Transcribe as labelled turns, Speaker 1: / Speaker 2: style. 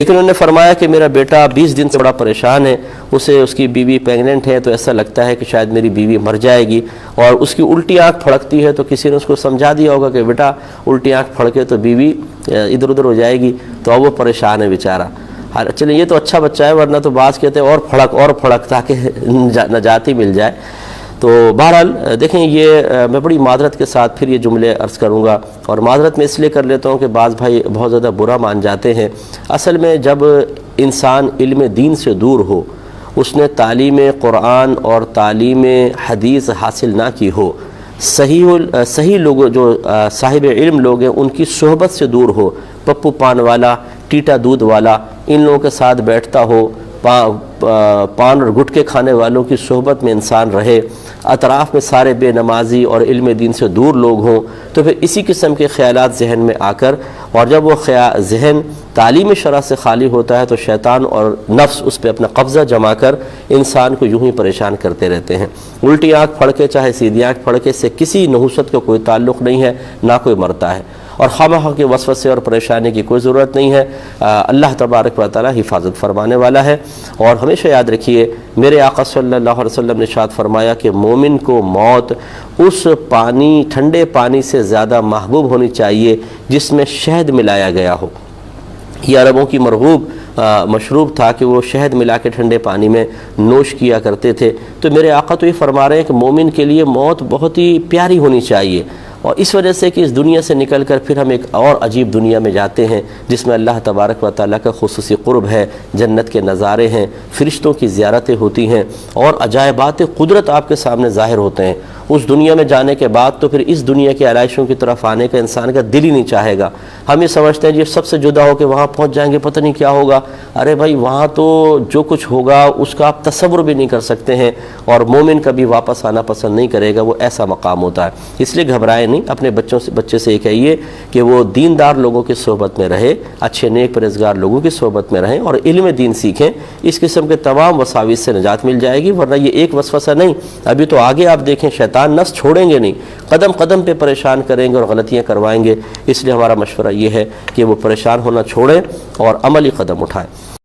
Speaker 1: لیکن انہوں نے فرمایا کہ میرا بیٹا 20 دن سے بڑا پریشان ہے، اس کی بیوی پیگننٹ ہے، تو ایسا لگتا ہے کہ شاید میری بیوی مر جائے گی، اور اس کی الٹی آنکھ پھڑکتی ہے، تو کسی نے اس کو سمجھا دیا ہوگا کہ بیٹا الٹی آنکھ پھڑکے تو بیوی ادھر ادھر ہو جائے گی، تو اب وہ پریشان ہے بیچارہ۔ چلیں یہ تو اچھا بچہ ہے، ورنہ تو بعض کہتے ہیں اور پھڑک تاکہ نجات ہی مل جائے۔ تو بہرحال دیکھیں، یہ میں بڑی معذرت کے ساتھ پھر یہ جملے عرض کروں گا، اور معذرت میں اس لیے کر لیتا ہوں کہ بعض بھائی بہت زیادہ برا مان جاتے ہیں۔ اصل میں جب انسان علم دین سے دور ہو، اس نے تعلیم قرآن اور تعلیم حدیث حاصل نہ کی ہو، صحیح لوگ جو صاحب علم لوگ ہیں ان کی صحبت سے دور ہو، پپو پان والا، ٹیٹا دودھ والا، ان لوگوں کے ساتھ بیٹھتا ہو، پان اور گٹکے کھانے والوں کی صحبت میں انسان رہے، اطراف میں سارے بے نمازی اور علم دین سے دور لوگ ہوں، تو پھر اسی قسم کے خیالات ذہن میں آ کر، اور جب وہ ذہن تعلیم شرع سے خالی ہوتا ہے تو شیطان اور نفس اس پہ اپنا قبضہ جما کر انسان کو یوں ہی پریشان کرتے رہتے ہیں۔ الٹی آنکھ پھڑکے چاہے سیدھی آنکھ پھڑکے سے کسی نحوست کا کوئی تعلق نہیں ہے، نہ کوئی مرتا ہے، اور خواہ کے وسوسے اور پریشانی کی کوئی ضرورت نہیں ہے۔ اللہ تبارک و تعالی حفاظت فرمانے والا ہے۔ اور ہمیشہ یاد رکھیے، میرے آقا صلی اللہ علیہ وسلم نے ارشاد فرمایا کہ مومن کو موت اس ٹھنڈے پانی سے زیادہ محبوب ہونی چاہیے جس میں شہد ملایا گیا ہو۔ یہ عربوں کی مرغوب مشروب تھا کہ وہ شہد ملا کے ٹھنڈے پانی میں نوش کیا کرتے تھے۔ تو میرے آقا تو یہ فرما رہے ہیں کہ مومن کے لیے موت بہت ہی پیاری ہونی چاہیے، اور اس وجہ سے کہ اس دنیا سے نکل کر پھر ہم ایک اور عجیب دنیا میں جاتے ہیں جس میں اللہ تبارک و تعالیٰ کا خصوصی قرب ہے، جنت کے نظارے ہیں، فرشتوں کی زیارتیں ہوتی ہیں، اور عجائبات قدرت آپ کے سامنے ظاہر ہوتے ہیں۔ اس دنیا میں جانے کے بعد تو پھر اس دنیا کی آرائشوں کی طرف آنے کا انسان کا دل ہی نہیں چاہے گا۔ ہم یہ سمجھتے ہیں جی سب سے جدا ہو کے وہاں پہنچ جائیں گے، پتہ نہیں کیا ہوگا۔ ارے بھائی، وہاں تو جو کچھ ہوگا اس کا آپ تصور بھی نہیں کر سکتے ہیں، اور مومن کبھی واپس آنا پسند نہیں کرے گا، وہ ایسا مقام ہوتا ہے۔ اس لیے گھبرائے نہیں، اپنے بچے سے یہ کہیے کہ وہ دیندار لوگوں کی صحبت میں رہے، اچھے نیک پرہیزگار لوگوں کی صحبت میں رہیں، اور علم دین سیکھیں۔ اس قسم کے تمام وساوس سے نجات مل جائے گی، ورنہ یہ ایک وسوسہ نہیں، ابھی تو آگے آپ دیکھیں شیطان نفس چھوڑیں گے نہیں، قدم قدم پہ پریشان کریں گے اور غلطیاں کروائیں گے۔ اس لیے ہمارا مشورہ یہ ہے کہ وہ پریشان ہونا چھوڑیں اور عملی قدم اٹھائیں۔